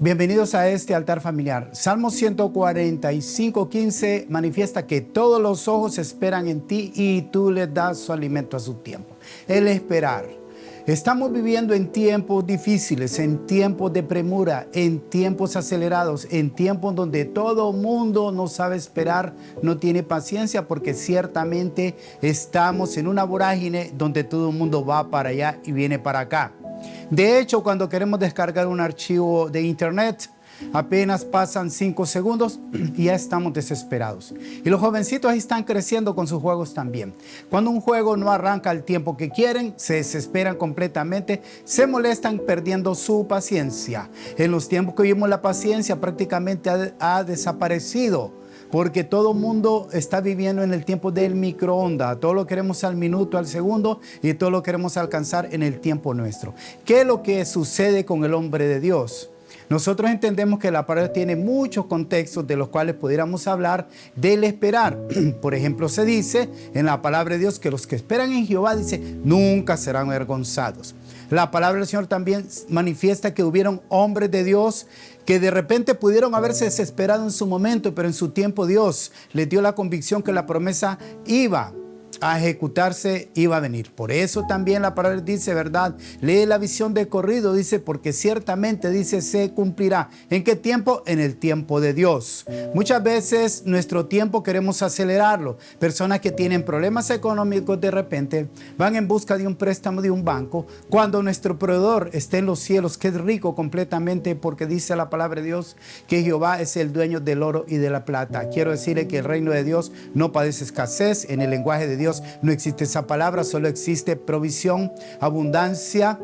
Bienvenidos a este altar familiar. Salmo 145:15 manifiesta que todos los ojos esperan en ti y tú les das su alimento a su tiempo. El esperar. Estamos viviendo en tiempos difíciles, en tiempos de premura, en tiempos acelerados, en tiempos donde todo mundo no sabe esperar, no tiene paciencia, porque ciertamente estamos en una vorágine donde todo el mundo va para allá y viene para acá. De hecho, cuando queremos descargar un archivo de internet, apenas pasan 5 segundos y ya estamos desesperados. Y los jovencitos ahí están creciendo con sus juegos también. Cuando un juego no arranca al tiempo que quieren, se desesperan completamente, se molestan perdiendo su paciencia. En los tiempos que vivimos, la paciencia prácticamente ha desaparecido, porque todo el mundo está viviendo en el tiempo del microondas. Todo lo queremos al minuto, al segundo, y todo lo queremos alcanzar en el tiempo nuestro. ¿Qué es lo que sucede con el hombre de Dios? Nosotros entendemos que la palabra tiene muchos contextos de los cuales pudiéramos hablar del esperar. Por ejemplo, se dice en la palabra de Dios que los que esperan en Jehová, dice, nunca serán avergonzados. La palabra del Señor también manifiesta que hubieron hombres de Dios que de repente pudieron haberse desesperado en su momento, pero en su tiempo Dios les dio la convicción que la promesa iba a ejecutarse, iba a venir. Por eso también la palabra dice, ¿verdad? Lee la visión de corrido, dice, porque ciertamente, dice, se cumplirá. ¿En qué tiempo? En el tiempo de Dios. Muchas veces nuestro tiempo queremos acelerarlo. Personas que tienen problemas económicos de repente van en busca de un préstamo de un banco, cuando nuestro proveedor está en los cielos, que es rico completamente, porque dice la palabra de Dios que Jehová es el dueño del oro y de la plata. Quiero decirle que el reino de Dios no padece escasez. En el lenguaje de Dios no existe esa palabra, solo existe provisión, abundancia,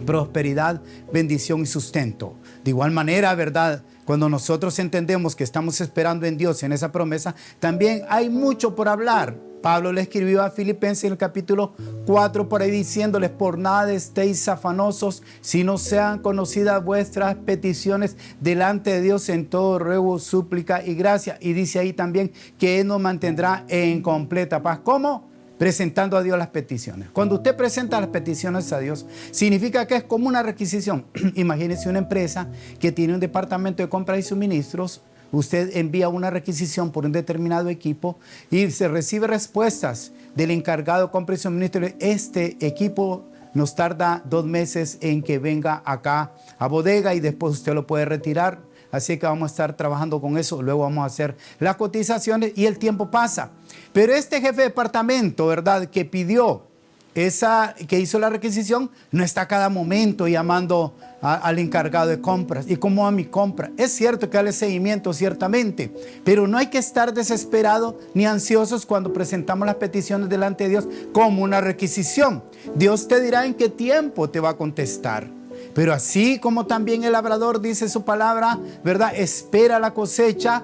prosperidad, bendición y sustento. De igual manera, ¿verdad? Cuando nosotros entendemos que estamos esperando en Dios, en esa promesa, también hay mucho por hablar. Pablo le escribió a Filipenses en el capítulo 4 por ahí diciéndoles: por nada estéis afanosos, sino sean conocidas vuestras peticiones delante de Dios en todo ruego, súplica y gracia. Y dice ahí también que Él nos mantendrá en completa paz. ¿Cómo? Presentando a Dios las peticiones. Cuando usted presenta las peticiones a Dios, significa que es como una requisición. Imagínese una empresa que tiene un departamento de compra y suministros. Usted envía una requisición por un determinado equipo y se recibe respuestas del encargado de compra y suministro. Este equipo nos tarda 2 meses en que venga acá a bodega y después usted lo puede retirar. Así que vamos a estar trabajando con eso. Luego vamos a hacer las cotizaciones y el tiempo pasa. Pero este jefe de departamento, ¿verdad?, que pidió que hizo la requisición, no está a cada momento llamando al encargado de compras. ¿Y cómo va mi compra? Es cierto que dale seguimiento, ciertamente, pero no hay que estar desesperados ni ansiosos cuando presentamos las peticiones delante de Dios como una requisición. Dios te dirá en qué tiempo te va a contestar. Pero así como también el labrador dice su palabra, ¿verdad?, espera la cosecha,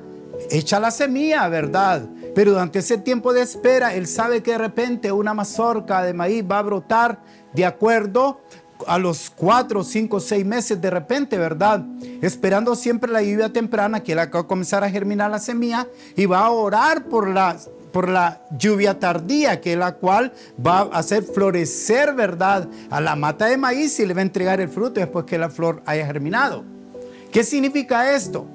echa la semilla, ¿verdad? Pero durante ese tiempo de espera, él sabe que de repente una mazorca de maíz va a brotar de acuerdo a los 4, 5, 6 meses de repente, ¿verdad? Esperando siempre la lluvia temprana, que va a comenzar a germinar la semilla, y va a orar por la lluvia tardía, que es la cual va a hacer florecer, ¿verdad?, a la mata de maíz y le va a entregar el fruto después que la flor haya germinado. ¿Qué significa esto?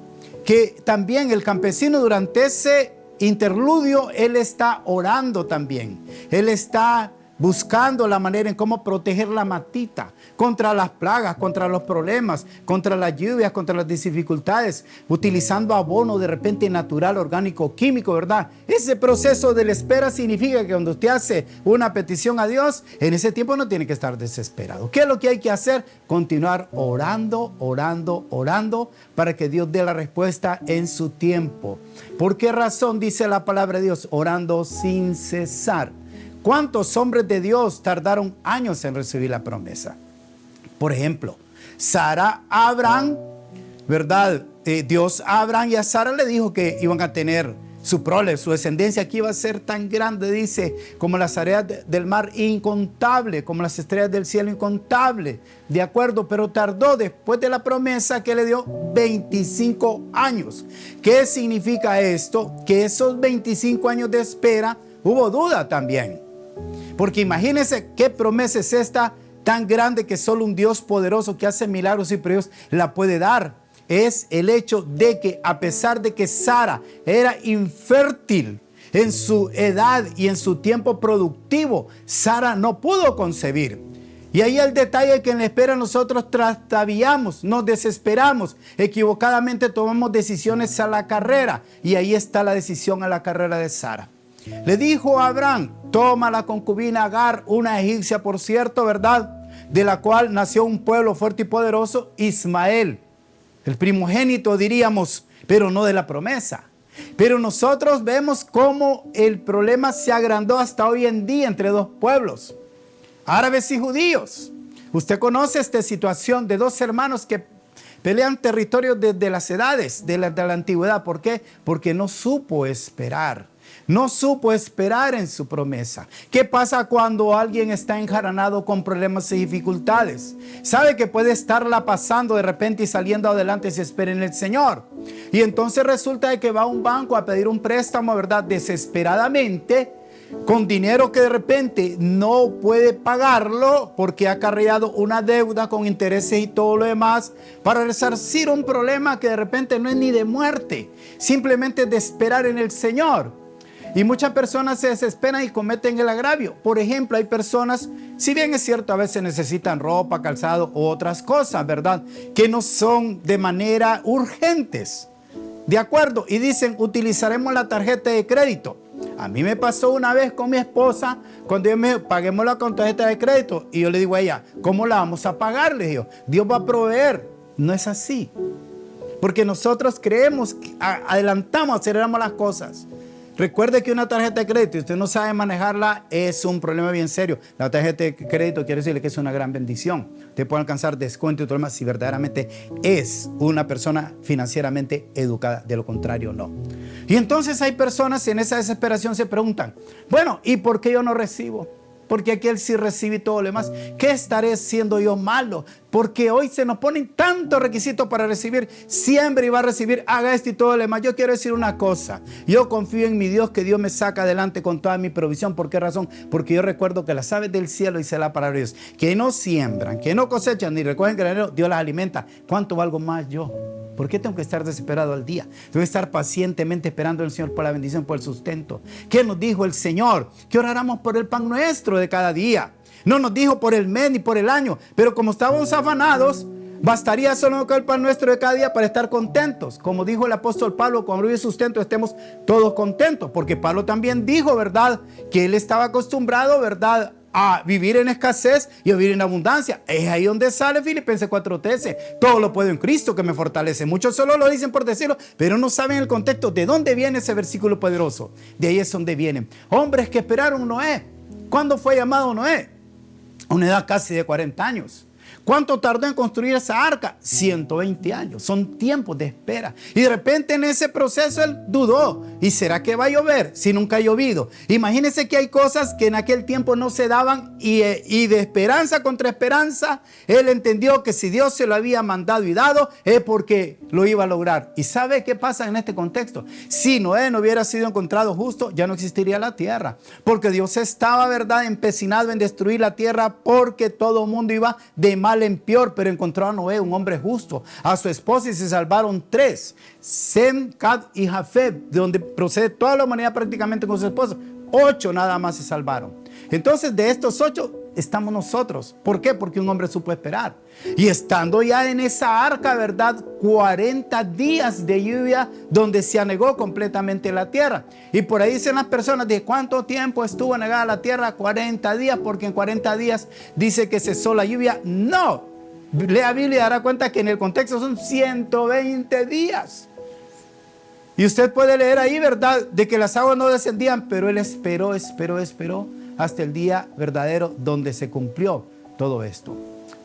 Que también el campesino durante ese interludio, él está orando también. Él está buscando la manera en cómo proteger la matita contra las plagas, contra los problemas, contra las lluvias, contra las dificultades, utilizando abono de repente natural, orgánico, químico, ¿verdad? Ese proceso de la espera significa que cuando usted hace una petición a Dios, en ese tiempo no tiene que estar desesperado. ¿Qué es lo que hay que hacer? Continuar orando, orando, orando para que Dios dé la respuesta en su tiempo. ¿Por qué razón dice la palabra de Dios? Orando sin cesar. ¿Cuántos hombres de Dios tardaron años en recibir la promesa? Por ejemplo, Sara a Abraham, ¿verdad? Dios a Abraham y a Sara le dijo que iban a tener su prole, su descendencia que iba a ser tan grande, dice, como las arenas del mar, incontable, como las estrellas del cielo, incontable. De acuerdo, pero tardó después de la promesa que le dio 25 años. ¿Qué significa esto? Que esos 25 años de espera hubo duda también. Porque imagínense qué promesa es esta tan grande que solo un Dios poderoso que hace milagros y prodigios la puede dar. es el hecho de que a pesar de que Sara era infértil en su edad y en su tiempo productivo, Sara no pudo concebir. Y ahí el detalle que en la espera nosotros trastabiamos, nos desesperamos, equivocadamente tomamos decisiones a la carrera. Y ahí está la decisión a la carrera de Sara. Le dijo a Abraham, toma la concubina Agar, una egipcia por cierto, ¿verdad? De la cual nació un pueblo fuerte y poderoso, Ismael, el primogénito diríamos, pero no de la promesa. Pero nosotros vemos cómo el problema se agrandó hasta hoy en día entre dos pueblos, árabes y judíos. Usted conoce esta situación de dos hermanos que pelean territorios desde las edades de la antigüedad. ¿Por qué? Porque no supo esperar. No supo esperar en su promesa. ¿Qué pasa cuando alguien está enjaranado con problemas y dificultades? Sabe que puede estarla pasando de repente y saliendo adelante si espera en el Señor. Y entonces resulta de que va a un banco a pedir un préstamo, ¿verdad? Desesperadamente, con dinero que de repente no puede pagarlo porque ha acarreado una deuda con intereses y todo lo demás para resarcir un problema que de repente no es ni de muerte, simplemente de esperar en el Señor. Y muchas personas se desesperan y cometen el agravio. Por ejemplo, hay personas, si bien es cierto, a veces necesitan ropa, calzado u otras cosas, ¿verdad? Que no son de manera urgentes. ¿De acuerdo? Y dicen, utilizaremos la tarjeta de crédito. A mí me pasó una vez con mi esposa, cuando ella me dijo, paguémosla con tarjeta de crédito. Y yo le digo a ella, ¿cómo la vamos a pagar? Le digo, Dios va a proveer. No es así. Porque nosotros creemos, adelantamos, aceleramos las cosas. Recuerde que una tarjeta de crédito, si usted no sabe manejarla, es un problema bien serio. La tarjeta de crédito quiere decirle que es una gran bendición. Usted puede alcanzar descuento y todo lo demás si verdaderamente es una persona financieramente educada. De lo contrario, no. Y entonces hay personas en esa desesperación se preguntan, bueno, ¿y por qué yo no recibo? Porque aquel sí recibe todo lo demás. ¿Qué estaré siendo yo malo? Porque hoy se nos ponen tantos requisitos para recibir. Siempre va a recibir, haga esto y todo lo demás. Yo quiero decir una cosa. Yo confío en mi Dios, que Dios me saca adelante con toda mi provisión. ¿Por qué razón? Porque yo recuerdo que las aves del cielo, dice la palabra de Dios, que no siembran, que no cosechan ni recogen granero, Dios las alimenta. ¿Cuánto valgo más yo? ¿Por qué tengo que estar desesperado al día? Tengo que estar pacientemente esperando al Señor por la bendición, por el sustento. ¿Qué nos dijo el Señor? Que oráramos por el pan nuestro de cada día. No nos dijo por el mes ni por el año. Pero como estábamos afanados, bastaría solo con el pan nuestro de cada día para estar contentos. Como dijo el apóstol Pablo, cuando hubo sustento estemos todos contentos. Porque Pablo también dijo, ¿verdad?, que él estaba acostumbrado, ¿verdad?, a vivir en escasez y a vivir en abundancia. Es ahí donde sale Filipenses 4:13. Todo lo puedo en Cristo que me fortalece. Muchos solo lo dicen por decirlo, pero no saben el contexto de dónde viene ese versículo poderoso. De ahí es donde vienen. Hombres que esperaron Noé. ¿Cuándo fue llamado Noé? A una edad casi de 40 años. ¿Cuánto tardó en construir esa arca? 120 años. Son tiempos de espera. Y de repente en ese proceso él dudó. ¿Y será que va a llover si nunca ha llovido? Imagínense que hay cosas que en aquel tiempo no se daban y de esperanza contra esperanza, él entendió que si Dios se lo había mandado y dado es porque lo iba a lograr. ¿Y sabe qué pasa en este contexto? Si Noé no hubiera sido encontrado justo, ya no existiría la tierra. Porque Dios estaba, ¿verdad?, empecinado en destruir la tierra porque todo el mundo iba de mal en peor, pero encontró a Noé, un hombre justo, a su esposa y se salvaron 3, Sem, Cad y Jafet, de donde procede toda la humanidad prácticamente con su esposa. 8 nada más se salvaron. Entonces de estos 8 estamos nosotros. ¿Por qué? Porque un hombre supo esperar. Y estando ya en esa arca, ¿verdad?, 40 días de lluvia donde se anegó completamente la tierra. Y por ahí dicen las personas, ¿de cuánto tiempo estuvo anegada la tierra? 40 días, porque en 40 días dice que cesó la lluvia. No, lea Biblia y dará cuenta que en el contexto son 120 días. Y usted puede leer ahí, ¿verdad?, de que las aguas no descendían, pero él esperó hasta el día verdadero donde se cumplió todo esto.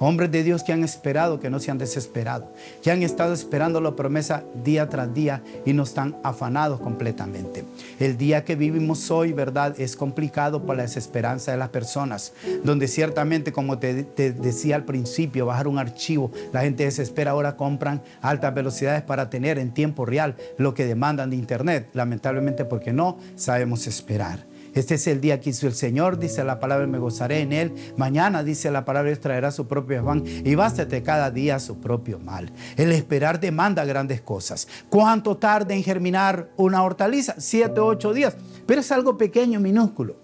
Hombres de Dios que han esperado, que no se han desesperado, que han estado esperando la promesa día tras día y no están afanados completamente. El día que vivimos hoy, ¿verdad?, es complicado por la desesperanza de las personas, donde ciertamente, como te decía al principio, bajar un archivo, la gente desespera. Ahora compran altas velocidades para tener en tiempo real lo que demandan de internet, lamentablemente porque no sabemos esperar. Este es el día que hizo el Señor, dice la palabra, me gozaré en él. Mañana, dice la palabra, Dios traerá su propio afán y bástate cada día su propio mal. El esperar demanda grandes cosas. ¿Cuánto tarda en germinar una hortaliza? 7 o 8 días. Pero es algo pequeño, minúsculo.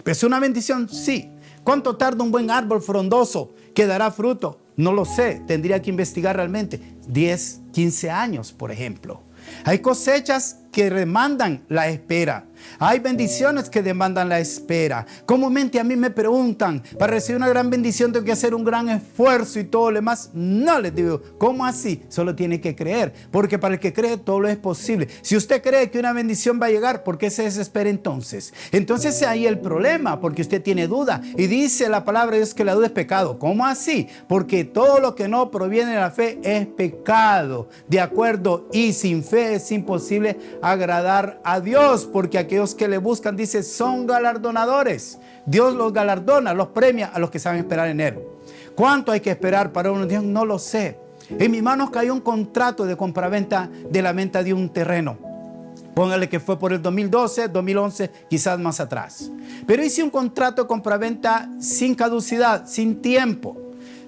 ¿Es una bendición? Sí. ¿Cuánto tarda un buen árbol frondoso que dará fruto? No lo sé, tendría que investigar realmente. 10, 15 años, por ejemplo. Hay cosechas que demandan la espera. Hay bendiciones que demandan la espera. Comúnmente a mí me preguntan, para recibir una gran bendición tengo que hacer un gran esfuerzo y todo lo demás. No, les digo, ¿cómo así? Solo tiene que creer, porque para el que cree todo lo es posible. Si usted cree que una bendición va a llegar, ¿por qué se desespera entonces? Entonces ahí el problema, porque usted tiene duda. Y dice la palabra de Dios que la duda es pecado. ¿Cómo así? Porque todo lo que no proviene de la fe es pecado. De acuerdo, y sin fe es imposible agradar a Dios, porque aquellos que le buscan, dice, son galardonadores. Dios los galardona, los premia a los que saben esperar en él. ¿Cuánto hay que esperar para uno? Dios, no lo sé. En mis manos cayó un contrato de compraventa de la venta de un terreno. Póngale que fue por el 2012, 2011, quizás más atrás. Pero hice un contrato de compraventa sin caducidad, sin tiempo.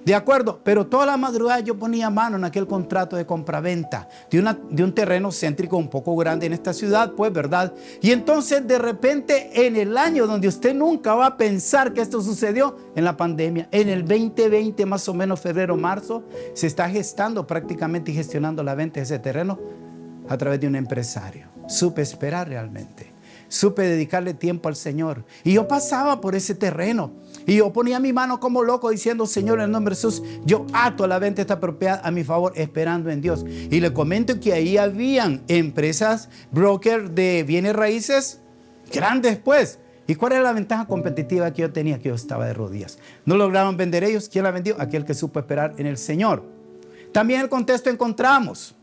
De acuerdo, pero toda la madrugada yo ponía mano en aquel contrato de compraventa de un terreno céntrico un poco grande en esta ciudad, pues, ¿verdad? Y entonces de repente en el año donde usted nunca va a pensar que esto sucedió, en la pandemia, en el 2020, más o menos febrero, marzo, se está gestando prácticamente y gestionando la venta de ese terreno a través de un empresario. Supe esperar realmente. Supe dedicarle tiempo al Señor. Y yo pasaba por ese terreno. Y yo ponía mi mano como loco diciendo, Señor, en el nombre de Jesús, yo ato la venta de esta propiedad a mi favor, esperando en Dios. Y le comento que ahí habían empresas, broker de bienes raíces, grandes pues. ¿Y cuál era la ventaja competitiva que yo tenía? Que yo estaba de rodillas. No lograron vender ellos. ¿Quién la vendió? Aquel que supo esperar en el Señor. También el contexto encontramos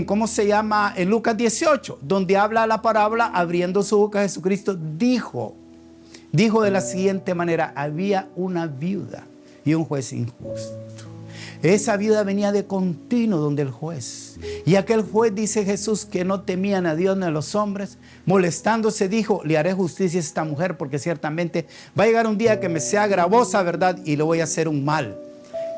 ¿cómo se llama? En Lucas 18, donde habla la parábola, abriendo su boca Jesucristo, dijo de la siguiente manera, había una viuda y un juez injusto. Esa viuda venía de continuo donde el juez. Y aquel juez, dice Jesús, que no temían a Dios ni a los hombres, molestándose dijo, le haré justicia a esta mujer porque ciertamente va a llegar un día que me sea gravosa, ¿verdad? Y le voy a hacer un mal.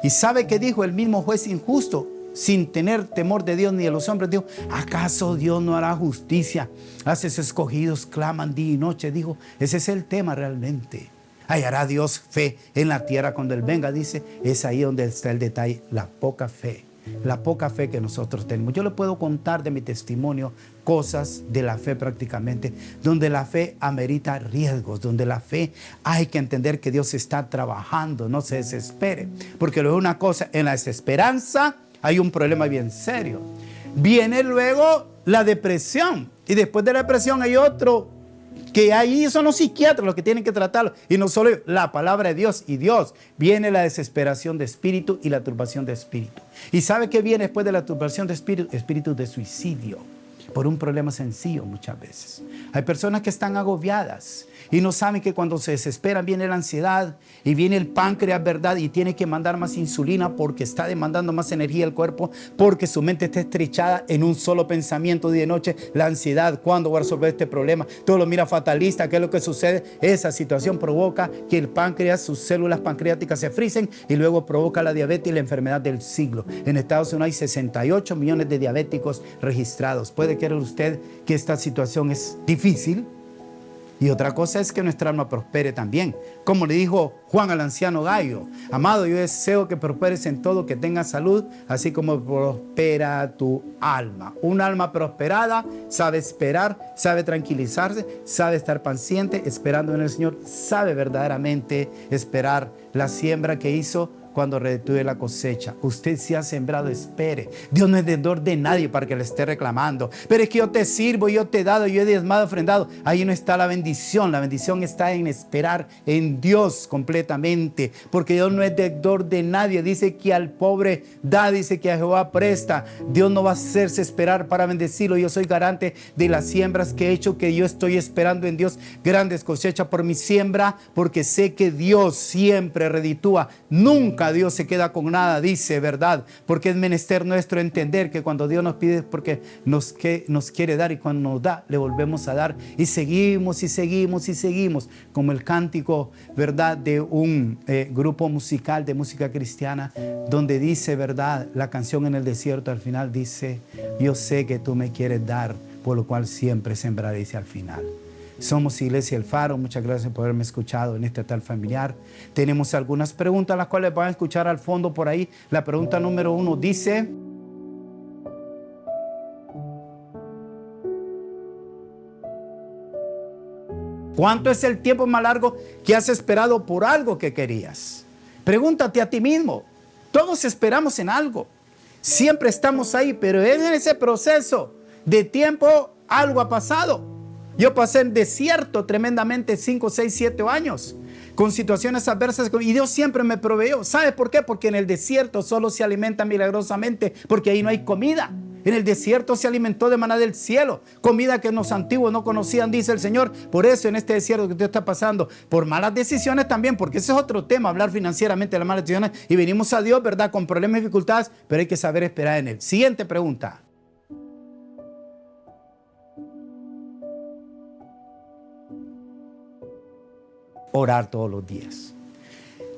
¿Y sabe qué dijo el mismo juez injusto? Sin tener temor de Dios ni de los hombres, dijo, ¿acaso Dios no hará justicia? A sus escogidos claman día y noche, dijo. Ese es el tema realmente. ¿Hallará Dios fe en la tierra cuando Él venga? Dice, es ahí donde está el detalle, la poca fe que nosotros tenemos. Yo le puedo contar de mi testimonio cosas de la fe prácticamente, donde la fe amerita riesgos, donde la fe hay que entender que Dios está trabajando, no se desespere, porque luego una cosa, en la desesperanza hay un problema bien serio. Viene luego la depresión. Y después de la depresión hay otro, que ahí son los psiquiatras los que tienen que tratarlo. Y no solo la palabra de Dios y Dios. Viene la desesperación de espíritu y la turbación de espíritu. ¿Y sabe qué viene después de la turbación de espíritu? Espíritu de suicidio. Por un problema sencillo muchas veces. Hay personas que están agobiadas y no saben que cuando se desesperan viene la ansiedad y viene el páncreas, ¿verdad? Y tiene que mandar más insulina porque está demandando más energía al cuerpo, porque su mente está estrechada en un solo pensamiento día y noche. La ansiedad, ¿cuándo voy a resolver este problema? Todo lo mira fatalista. ¿Qué es lo que sucede? Esa situación provoca que el páncreas, sus células pancreáticas se frisen y luego provoca la diabetes y la enfermedad del siglo. En Estados Unidos hay 68 millones de diabéticos registrados. Puede creer usted que esta situación es difícil. Y otra cosa es que nuestra alma prospere también. Como le dijo Juan al anciano Gallo, amado, yo deseo que prosperes en todo, que tengas salud, así como prospera tu alma. Un alma prosperada sabe esperar, sabe tranquilizarse, sabe estar paciente, esperando en el Señor, sabe verdaderamente esperar la siembra que hizo cuando retuve la cosecha. Usted se ha sembrado, espere. Dios no es deudor de nadie para que le esté reclamando. Pero es que yo te sirvo, yo te he dado, yo he diezmado, ofrendado. Ahí no está la bendición. La bendición está en esperar en Dios completamente. Porque Dios no es deudor de nadie. Dice que al pobre da, dice que a Jehová presta. Dios no va a hacerse esperar para bendecirlo. Yo soy garante de las siembras que he hecho, que yo estoy esperando en Dios grandes cosechas por mi siembra, porque sé que Dios siempre reditúa. Nunca nunca Dios se queda con nada, dice, ¿verdad? Porque es menester nuestro entender que cuando Dios nos pide es porque nos quiere dar, y cuando nos da, le volvemos a dar, y seguimos y seguimos y seguimos, como el cántico, ¿verdad?, de un grupo musical de música cristiana, donde dice, ¿verdad?, la canción En el desierto, al final dice: yo sé que tú me quieres dar, por lo cual siempre sembraré, dice al final. Somos Iglesia El Faro. Muchas gracias por haberme escuchado en este tal familiar. Tenemos algunas preguntas, las cuales van a escuchar al fondo por ahí. La pregunta número 1 dice: ¿cuánto es el tiempo más largo que has esperado por algo que querías? Pregúntate a ti mismo. Todos esperamos en algo. Siempre estamos ahí, pero en ese proceso de tiempo algo ha pasado. Yo pasé en desierto tremendamente 5, 6, 7 años con situaciones adversas y Dios siempre me proveyó. ¿Sabes por qué? Porque en el desierto solo se alimenta milagrosamente, porque ahí no hay comida. En el desierto se alimentó de maná del cielo, comida que los antiguos no conocían, dice el Señor. Por eso en este desierto que usted está pasando, por malas decisiones también, porque ese es otro tema, hablar financieramente de las malas decisiones, y venimos a Dios, ¿verdad?, con problemas y dificultades, pero hay que saber esperar en Él. Siguiente pregunta. Orar todos los días.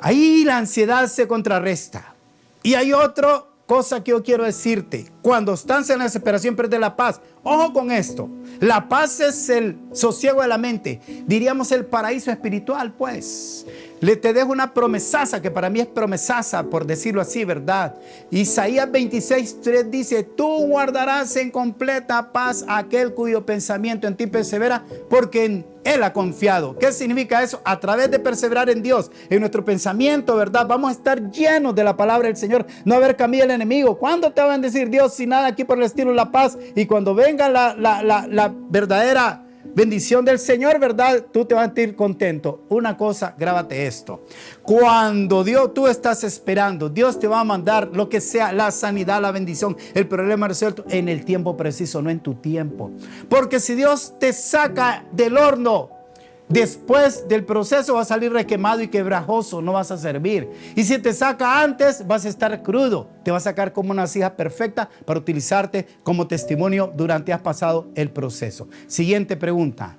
Ahí la ansiedad se contrarresta. Y hay otra cosa que yo quiero decirte. Cuando estás en la desesperación, pierdes la paz. Ojo con esto. La paz es el sosiego de la mente. Diríamos el paraíso espiritual, pues. Te dejo una promesaza, que para mí es promesaza, por decirlo así, ¿verdad? Isaías 26:3 dice: tú guardarás en completa paz a aquel cuyo pensamiento en ti persevera, porque en Él ha confiado. ¿Qué significa eso? A través de perseverar en Dios, en nuestro pensamiento, ¿verdad?, vamos a estar llenos de la palabra del Señor. No haber camino el enemigo. ¿Cuándo te va a bendecir Dios? Sin nada aquí por el estilo, la paz. Y cuando venga la verdadera bendición del Señor, ¿verdad?, tú te vas a sentir contento. Una cosa, grábate esto: cuando tú estás esperando, Dios te va a mandar lo que sea, la sanidad, la bendición, el problema resuelto en el tiempo preciso, no en tu tiempo. Porque si Dios te saca del horno, después del proceso vas a salir requemado y quebrajoso, no vas a servir. Y si te saca antes, vas a estar crudo. Te va a sacar como una vasija perfecta para utilizarte como testimonio durante has pasado el proceso. Siguiente pregunta.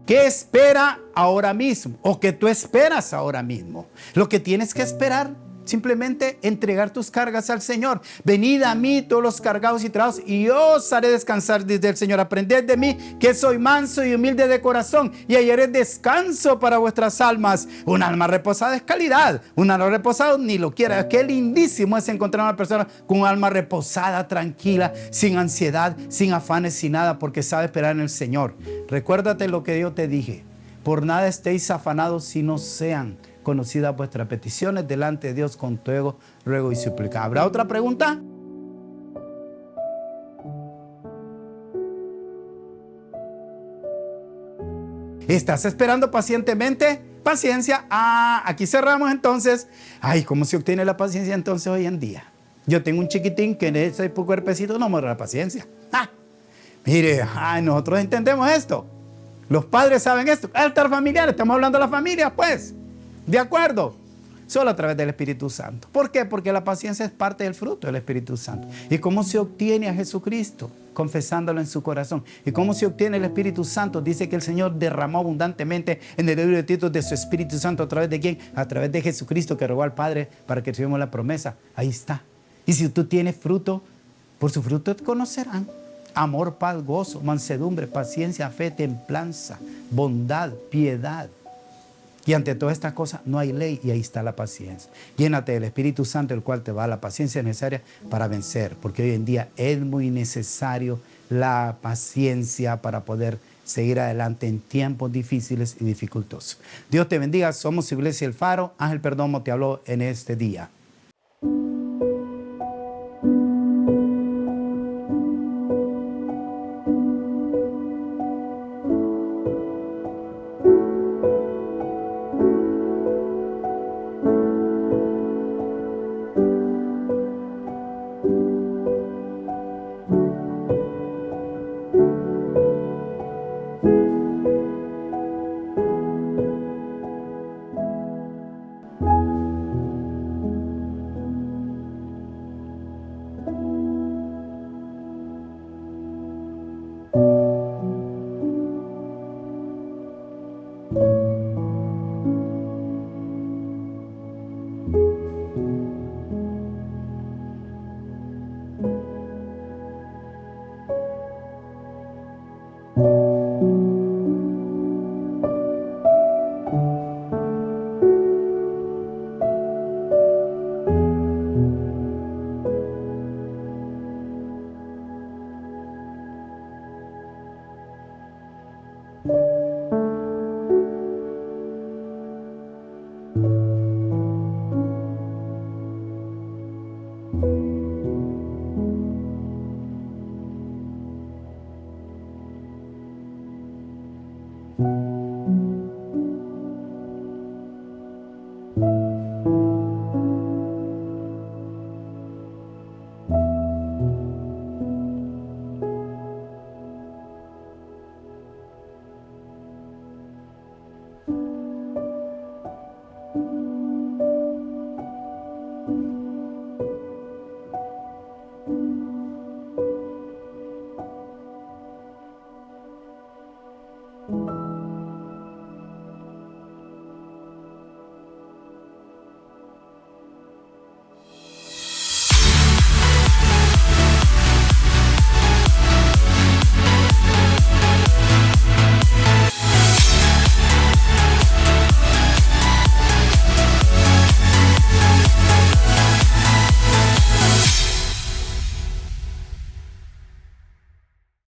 ¿Qué espera ahora mismo? ¿O qué tú esperas ahora mismo? Lo que tienes que esperar, simplemente entregar tus cargas al Señor. Venid a mí todos los cargados y trabajados, y yo os haré descansar, dice el Señor. Aprended de mí, que soy manso y humilde de corazón, y hallaré descanso para vuestras almas. Un alma reposada es calidad. Un alma reposada ni lo quiera. Qué lindísimo es encontrar a una persona con un alma reposada, tranquila, sin ansiedad, sin afanes, sin nada, porque sabe esperar en el Señor. Recuérdate lo que yo te dije: por nada estéis afanados, si no sean conocidas vuestras peticiones delante de Dios con todo ruego y súplica. ¿Habrá otra pregunta? ¿Estás esperando pacientemente? Paciencia. Aquí cerramos entonces. ¿Cómo se obtiene la paciencia entonces hoy en día? Yo tengo un chiquitín que en ese cuerpecito no muere la paciencia. Mire, nosotros entendemos esto. Los padres saben esto. Altar familiar, estamos hablando de la familia, pues. ¿De acuerdo? Solo a través del Espíritu Santo. ¿Por qué? Porque la paciencia es parte del fruto del Espíritu Santo. ¿Y cómo se obtiene a Jesucristo? Confesándolo en su corazón. ¿Y cómo se obtiene el Espíritu Santo? Dice que el Señor derramó abundantemente en el libro de Tito de su Espíritu Santo. ¿A través de quién? A través de Jesucristo, que rogó al Padre para que recibamos la promesa. Ahí está. Y si tú tienes fruto, por su fruto te conocerán. Amor, paz, gozo, mansedumbre, paciencia, fe, templanza, bondad, piedad. Y ante todas estas cosas no hay ley, y ahí está la paciencia. Llénate del Espíritu Santo, el cual te va a la paciencia necesaria para vencer, porque hoy en día es muy necesario la paciencia para poder seguir adelante en tiempos difíciles y dificultosos. Dios te bendiga. Somos Iglesia El Faro. Ángel Perdomo te habló en este día.